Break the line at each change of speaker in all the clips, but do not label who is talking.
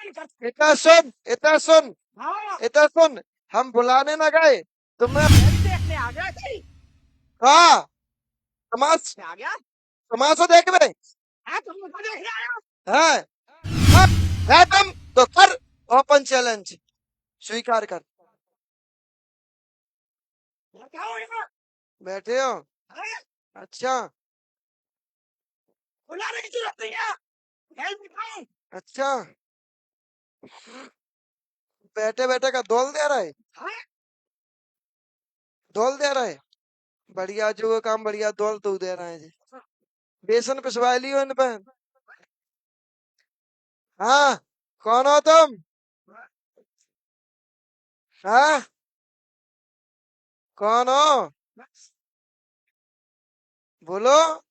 इतना सुन, इतना सुन, इतना सुन। हम बुलाने न गए तुम्हें।
देखने आ गया थी।
हाँ, तमाश
आ गया।
तमाशा देख में
तुम मुझको देखने आए हो।
है। हाँ, है तुम तो कर ओपन चैलेंज स्वीकार कर।
क्या हो यहाँ?
बैठे हो? अच्छा
बुलाने की जरूरत नहीं है। खेल दिखाओ।
अच्छा, बैठे बैठे का धोल दे रहा है, धोल दे रहा है। बढ़िया, जो वो काम बढ़िया धोल तू दे रहा है जी। बेसन पिसवा लियो इन पे। हाँ, कौन हो तुम? हाँ, कौन हो? बोलो।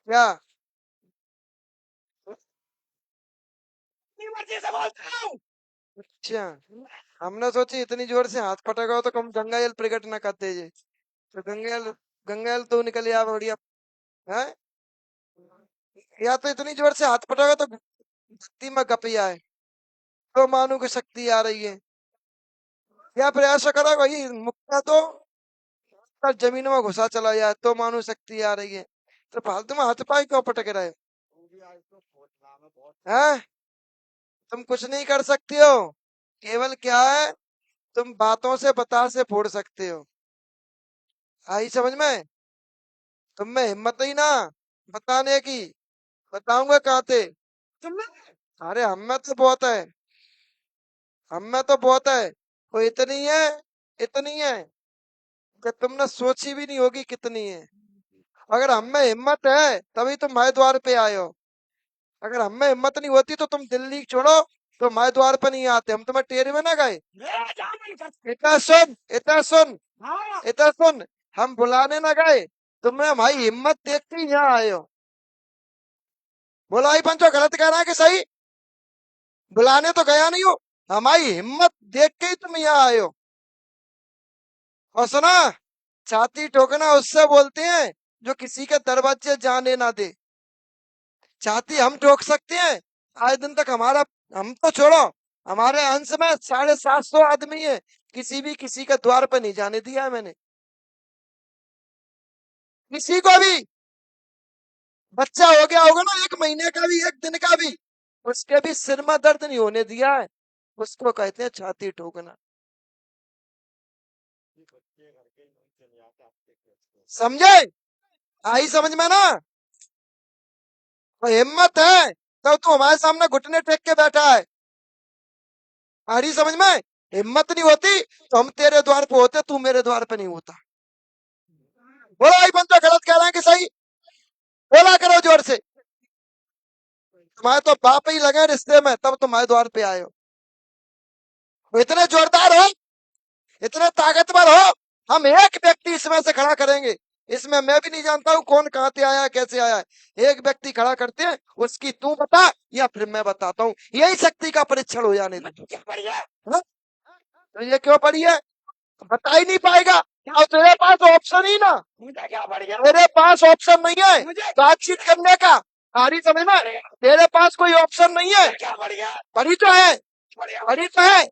क्या?
अपनी मर्जी से बोलता हूँ।
अच्छा, हमने सोची इतनी जोर से हाथ पटका हो तो कम गंगा जल प्रकट ना करते जी। तो गंगा जल तो निकल आ बढ़िया है। या तो इतनी जोर से हाथ पटका तो धरती में गपिया है तो मानो की शक्ति आ रही है। या प्रयास करो भाई, मुक्का तो जमीन में घुसा चला जाए तो मानो शक्ति आ रही है। तो फालतू में हाथ पाई क्यों पटक रहे हैं? तुम कुछ नहीं कर सकती हो। केवल क्या है, तुम बातों से बता से फोड़ सकते हो। आई समझ में? तुम में हिम्मत ही ना बताने की। बताऊंगा कहाँ थे।
तुम
अरे हम में तो बहुत है, हम में तो बहुत है। वो इतनी है, इतनी है कि तुमने सोची भी नहीं होगी कितनी है। अगर हम में हिम्मत है तभी तुम हमारे द्वार पे आए हो। अगर हम में हिम्मत नहीं होती तो तुम दिल्ली छोड़ो तो हमारे द्वार पे नहीं आते, हम तुम्हें टेर में ना गए।
मेरा जान नहीं कर।
इतना सुन, इतना सुन,
हाँ।
इतना सुन। हम बुलाने ना गए, तुमने हमारी हिम्मत देख के ही यहाँ आए हो। बोला ही पंचो, गलत कह रहा है कि सही? बुलाने तो गया नहीं हो, हमारी हिम्मत देख के ही तुम यहाँ आए हो। और सुना, छाती ठोकना उससे बोलते हैं जो किसी के दरवाजे जाने ना दे। छाती हम ठोक सकते हैं, आज दिन तक हमारा, हम तो छोड़ो, हमारे अंश में 750 आदमी है, किसी भी किसी के द्वार पर नहीं जाने दिया है मैंने, किसी को भी। बच्चा हो गया होगा ना 1 महीने का भी, 1 दिन का भी, उसके भी सिर में दर्द नहीं होने दिया है। उसको कहते हैं छाती ठोकना। समझे? आई समझ में ना? तो हिम्मत है तो तू हमारे सामने घुटने टेक के बैठा है। आ रही समझ में? हिम्मत नहीं होती तो हम तेरे द्वार पे होते, तू मेरे द्वार पे नहीं होता। बोला भाई बंदा, गलत कह रहे हैं कि सही? बोला करो जोर से। तुम्हारे तो बाप ही लगे रिश्ते में तब तुम्हारे द्वार पे आए हो। वो इतने जोरदार हो, इतने ताकतवर हो, हम एक व्यक्ति इसमें से खड़ा करेंगे। इसमें मैं भी नहीं जानता हूँ कौन कहाँ से आया है, कैसे आया है। एक व्यक्ति खड़ा करते हैं, उसकी तू बता या फिर मैं बताता हूँ। यही शक्ति का परीक्षण हो जाने दो।
क्या बढ़िया।
हाँ? तो ये क्यों पड़ी है? बता ही नहीं पाएगा क्या? तेरे पास ऑप्शन ही ना,
मुझे क्या बढ़िया।
तेरे पास ऑप्शन नहीं है
मुझे
बातचीत करने का। सारी समझ में? तेरे पास कोई ऑप्शन नहीं है।
क्या बढ़िया।
पढ़ी तो है,
बढ़िया।
पढ़ी तो है,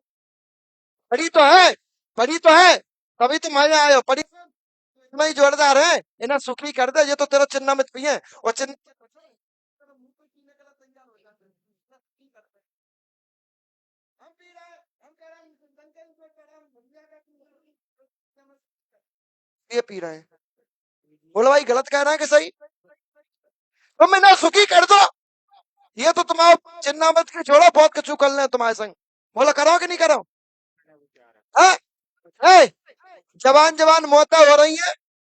पढ़ी तो है, पढ़ी तो है, तभी तुम आए आए हो। पढ़ी नहीं जोरदार है, इन्हें सुखी कर दे। ये तो तेरा चिन्ह मत पिए और चिन्ह ये पी रहे हैं। बोलो भाई, गलत कह रहे हैं कि सही? तुम इन्हें सुखी कर दो। ये तो तुम्हारा चिन्ह मत के छोड़ो, बहुत कुछ कर ले तुम्हारे संग। बोलो करो कि नहीं करो? हाँ? ए, जवान जवान मौतें हो रही है,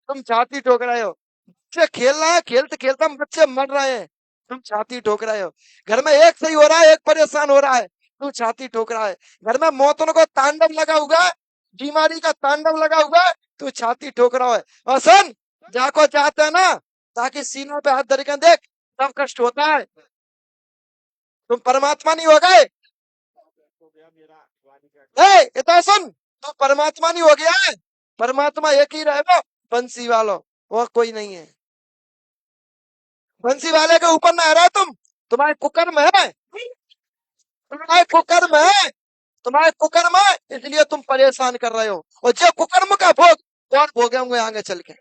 तुम छाती ठोक रहे हो। बच्चे खेल रहे हैं, खेलते खेलते हम बच्चे मर रहे हैं, तुम छाती ठोक रहे हो। घर में एक सही हो रहा है, एक परेशान हो रहा है, तू छाती ठोक रहा है। घर में मौतों को तांडव लगा हुआ है, बीमारी का तांडव लगा हुआ है, तू छाती ठोक रहा है। और सुन, जाको चाहते है ना, ताकि सीनों पे हाथ धर के देख, सब कष्ट होता है। तुम परमात्मा नहीं हो गए? इतना सुन, तू परमात्मा नहीं हो गया है। परमात्मा एक ही रहेगा, बंसी वालों, और कोई नहीं है। बंसी वाले के ऊपर ना रहे तुम, तुम्हारे कुकर में है। तुम्हारे कुकर्म है, तुम्हारे कुकर्म है, इसलिए तुम परेशान कर रहे हो। और जो कुकर्म का भोग कौन भोगेंगे आगे चल के।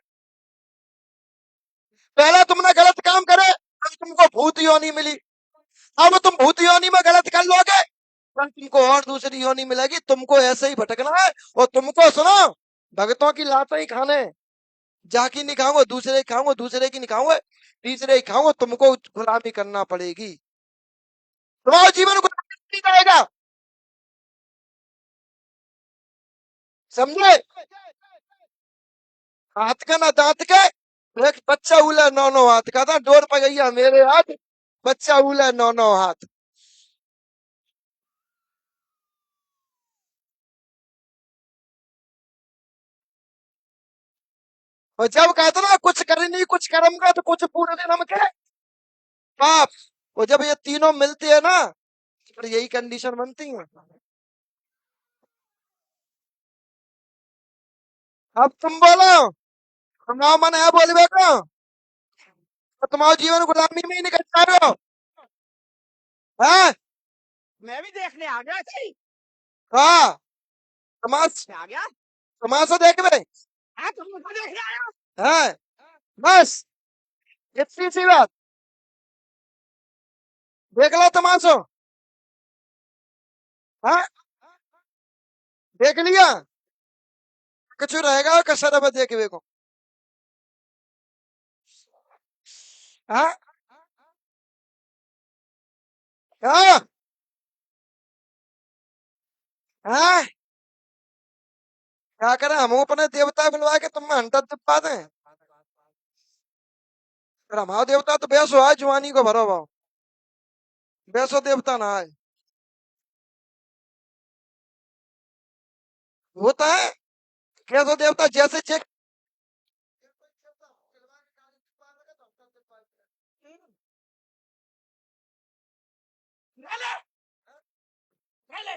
पहले तुमने गलत काम करे तो तुमको भूत योनि मिली, अब तुम भूत योनि में गलत कर लोगे तो तुमको और दूसरी योनि मिलेगी। तुमको ऐसे ही भटकना है। और तुमको सुनो, भगतों की लातें ही खाने, जाकी नहीं खाऊंगा, दूसरे की खाऊंगा, दूसरे की नहीं खाऊंगा, तीसरे की खाऊंगा। तुमको गुलामी करना पड़ेगी, तुम्हारा जीवन गुलामी नहीं जाएगा, समझे। हाथ का ना दांत के, एक बच्चा उला 9 9 हाथ का था, डोर पगैया मेरे हाथ, बच्चा उला 9 9 हाथ। और जब कहते ना कुछ करे नहीं कुछ कर्म का तो कुछ पूरे दिन हम के पाप। और जब ये तीनों मिलते हैं ना, फिर यही कंडीशन बनती है। अब तुम बोलो, तुम्हारा मन है बोलबे को, तो तुम्हारा जीवन गुलामी में ही निकल जा रहे हो। हाँ
मैं भी देखने आ गया सही।
हाँ, तमाश
मैं आ गया।
तमाशा देख बे।
हाँ, तुम मुझको देखने आए हो।
हाँ बस इतनी सी बात, देख लो तमाशो। हाँ देख लिया, कुछ रहेगा कसर अब देखबे को। हाँ हाँ हाँ, क्या करें हम अपने देवता बुलवा के तुम में हंटर दिपा दें। फिर हमारा देवता तो बेसो है, जुआनी को भरो भाव, बेसो देवता ना है। होता है कैसो देवता जैसे चेक।
ले ले, ले ले,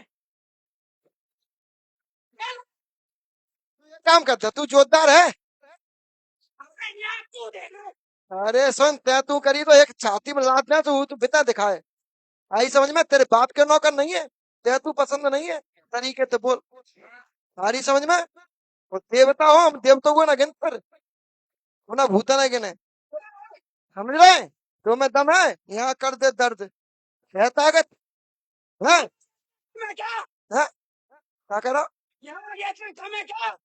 ले ले।
काम करता तू जोरदार है।
अबे यार तू देख।
अरे सुन, तै तू करी तो एक छाती में लात ना तू बिता दिखाए। आई समझ में, तेरे बाप के नौकर नहीं है, तै तू पसंद नहीं है, तरीके से बोल। आ रही समझ में। और देवता हो, हम देवताओं को ना गिन पर, वो ना भूता ना गिने, समझ रहे। तो में दम है यहाँ कर दे दर्द, है ताकत है।
मैं क्या?
हाँ, क्या करो,
यहाँ ये तो मैं क्या?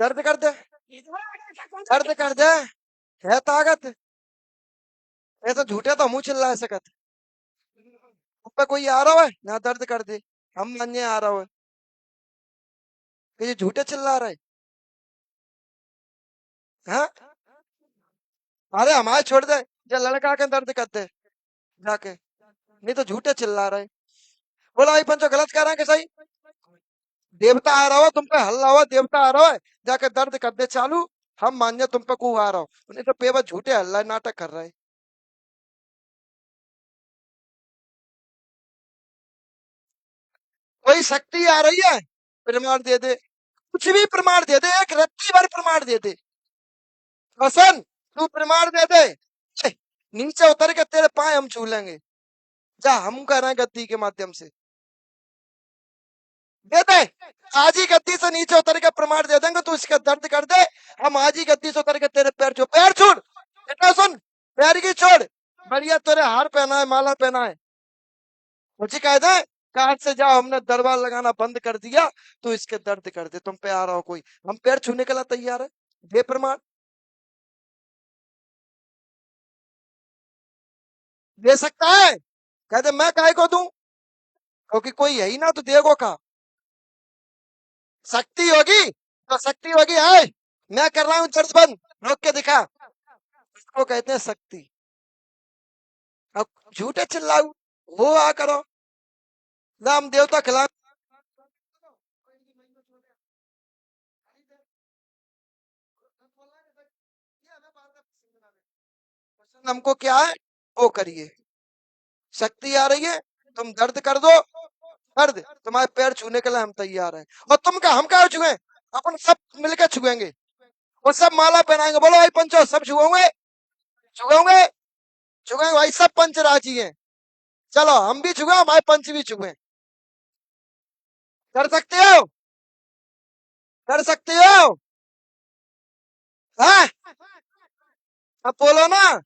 दर्द कर दे,
इधर आ गया क्या? कौन
दर्द कर दे, है ताकत। ऐसा झूठे तो मुंह चिल्ला सकत। ऊपर कोई आ रहा है यहाँ दर्द कर दे, हम अन्य आ रहा है कि ये झूठे चिल्ला रहा है। हाँ अरे हमारे छोड़ दे, जो लड़का के दर्द कर दे जाके, नहीं तो झूठे चिल्ला रहे। बोला भाई पंचो गलत कह रहे हैं कि सही। देवता आ रहा हो तुम पे, हल्ला हुआ देवता आ रहा है, जाके दर्द कर दे चालू, हम मान जाए तुम पे कू आ रहा हो, नहीं तो पेवर झूठे हल्ला नाटक कर रहे हैं। कोई शक्ति आ रही है, प्रमाण दे दे, कुछ भी प्रमाण दे दे, एक रत्ती भर प्रमाण दे दे। हसन तू प्रमाण दे दे, ए, नीचे उतर के तेरे पाए हम छू लेंगे, जा हम कर रहे हैं गद्दी के माध्यम से, दे दे। आज ही गद्दी से नीचे उतर के प्रमाण दे देंगे, तू इसका दर्द कर दे। हम आज ही गद्दी से उतर के तेरे पैर छू, पैर छोड़, इतना सुन, पैर की छोड़, बढ़िया तेरे हार पहना है, माला पहना है, मुझे कह दे कार से जाओ, हमने दरबार लगाना बंद कर दिया, तो इसके दर्द कर दे। तुम पे आ रहा हो कोई, हम पैर छूने के लिए तैयार है, दे प्रमाण, दे सकता है। कह दे मैं काय को दूं, क्योंकि कोई है ही ना, तो देगो का शक्ति होगी, तो शक्ति होगी है। मैं कर रहा हूँ चर्च बंद, रोक के दिखा, इसको कहते हैं शक्ति। अब झूठे चिल्लाऊ, वो आ करो, राम देवता खिला। हमको क्या है वो करिए, शक्ति आ रही है, तुम दर्द कर दो, दर्द तुम्हारे पैर छूने के लिए हम तैयार हैं। और तुम क्या हम क्या छुए, अपन सब मिलकर छुएंगे, और सब माला पहनाएंगे। बोलो भाई पंचो सब छुओगे, छुओगे, छुएंगे भाई, सब पंच राजी हैं, चलो हम भी छुए, हमारे पंच भी छुए। कर सकते हो? कर सकते हो? हाँ, अब बोलो ना।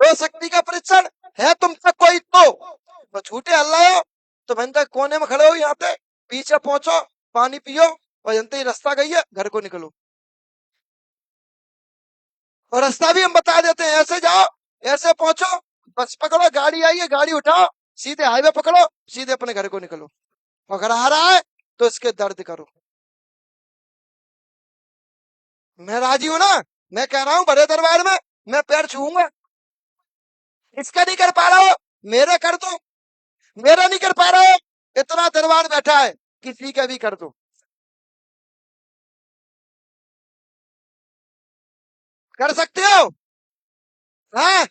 तो शक्ति का परीक्षण है तुम तक कोई तो झूठे हल्ला हो। तो मैंने तक कोने में खड़े हो, यहाँ पे पीछे पहुंचो, पानी पियो, और जनते ही रास्ता गई है, घर को निकलो। और रास्ता भी हम बता देते हैं, ऐसे जाओ, ऐसे पहुंचो, बस पकड़ो, गाड़ी आई है, गाड़ी उठाओ, सीधे हाईवे पकड़ो, सीधे अपने घर को निकलो। अगर आ रहा है तो इसके दर्द करो। मैं राजी हूं ना। मैं कह रहा हूं बड़े दरबार में मैं पैर छूऊंगा। इसका नहीं कर पा रहा हो, मेरे कर दो। मेरा नहीं कर पा रहा हो, इतना दरबार बैठा है, किसी का भी कर दो। कर सकते हो? हाँ,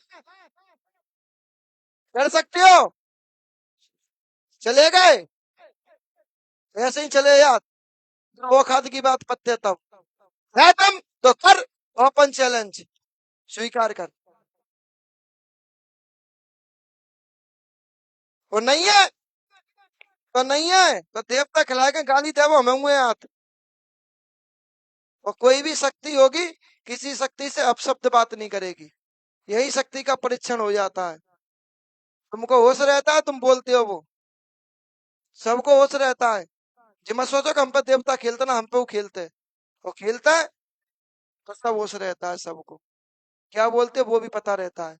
कर सकते हो। चले गए, ऐसे ही चले यार। वो खाद की बात पत्ते तब है तुम तो कर। ओपन चैलेंज स्वीकार कर। वो नहीं है तो नहीं है, तो देवता खिलाएगा, गाली देवो हमें हुए हाथ। और कोई भी शक्ति होगी, किसी शक्ति से अपशब्द बात नहीं करेगी। यही शक्ति का परीक्षण हो जाता है। तुमको होश रहता है, तुम बोलते हो, वो सबको होश रहता है। जी मत सोचो कि हम पे देवता खेलते ना, हम पे वो खेलते। वो खेलता है तो सब होश रहता है सबको। क्या बोलते हैं वो भी पता रहता है।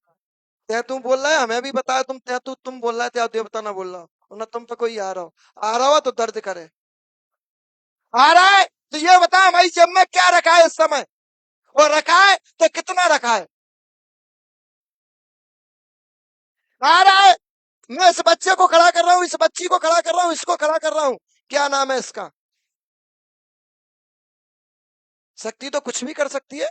तै तू बोल रहा है, हमें भी पता है तुम तै तू तुम बोल रहा है, त्या देवता ना बोल रहा हो ना, तुम पे कोई आ रहा हो। आ रहा हो तो दर्द करे। आ रहा है तो ये बता हमारी जेब में क्या रखा है इस समय, और रखा है तो कितना रखा है। आ रहा है, मैं इस बच्चे को खड़ा कर रहा हूँ, इस बच्ची को खड़ा कर रहा हूँ, इसको खड़ा कर रहा हूँ, क्या नाम है इसका। शक्ति तो कुछ भी कर सकती है।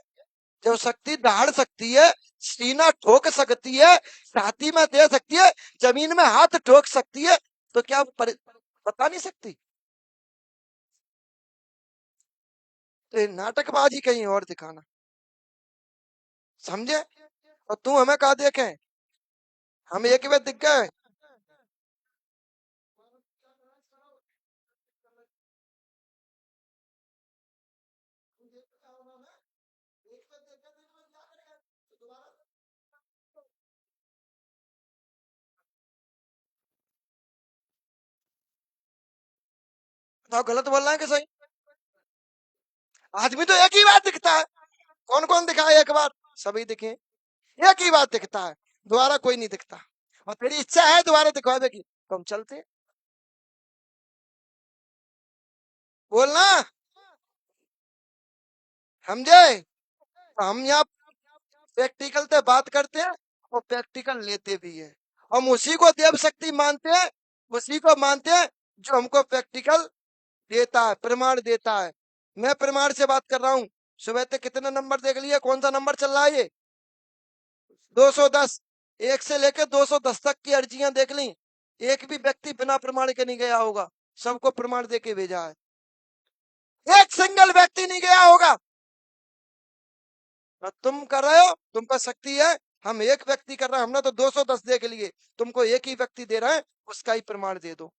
जो शक्ति दहाड़ सकती है, सीना ठोक सकती है, छाती में दे सकती है, जमीन में हाथ ठोक सकती है, तो क्या बता नहीं सकती। तो ये नाटकबाजी कहीं और दिखाना, समझे। और तू हमें कहा देखे, हम एक बार दिख गए। तो गलत बोल रहा है कि सही। आदमी तो एक ही बार दिखता है। कौन कौन दिखा है एक बार? सभी दिखे। एक ही बार दिखता है, दोबारा कोई नहीं दिखता। और तेरी इच्छा है दोबारा दिखवाने की, तो हम चलते हैं। बोलना, समझे। तो हम यहाँ प्रैक्टिकल पे बात करते हैं, और प्रैक्टिकल लेते भी है। हम उसी को देव शक्ति मानते हैं, उसी को मानते हैं जो हमको प्रैक्टिकल देता है, प्रमाण देता है। मैं प्रमाण से बात कर रहा हूँ। सुबह तक कितने नंबर देख लिए, कौन सा नंबर चल रहा है ये? 210। एक से लेकर 210 तक की अर्जियां देख ली। एक भी व्यक्ति बिना प्रमाण के नहीं गया होगा, सबको प्रमाण दे के भेजा है। एक सिंगल व्यक्ति नहीं गया होगा। और तुम कर रहे हो, तुम पर शक्ति है। हम एक व्यक्ति कर रहे हैं, हमने तो 210 देख लिए, तुमको एक ही व्यक्ति दे रहे हैं, उसका ही प्रमाण दे दो।